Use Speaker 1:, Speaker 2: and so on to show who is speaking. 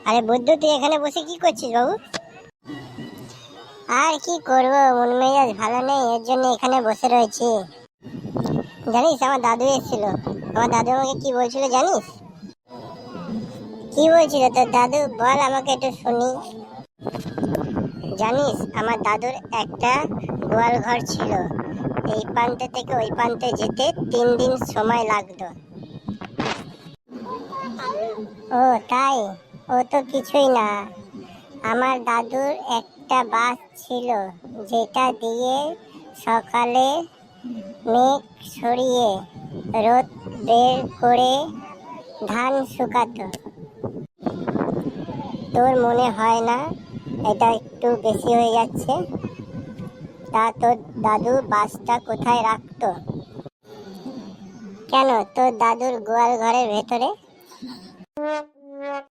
Speaker 1: আরে বুদ্ধু, তুই এখানে বসে কি করছিস বাবু? আর কি করব, মন মেজাজ ভালো নেই, এর জন্য এখানে বসে রয়েছি। জানিস, আমার দাদু এসেছিল। আমার দাদু আমাকে কি বলছিল জানিস? কি বলছিল তোর দাদু? বল আমাকে একটু শুনি। জানিস, আমার দাদুর একটা গোয়াল ঘর ছিল। এই প্রান্তে থেকে ওই প্রান্তে যেতে 3 দিন সময় লাগতো। ও তাই? ও তো কিছুই না। আমার দাদুর একটা বাস ছিল, যেটা দিয়ে সকালে মেঘ সরিয়ে রোদ বের করে ধান শুকাতো। তোর মনে হয় না এটা একটু বেশি হয়ে যাচ্ছে? তা তোর দাদু বাসটা কোথায় রাখতো? কেন, তোর দাদুর গোয়াল ঘরের ভেতরে?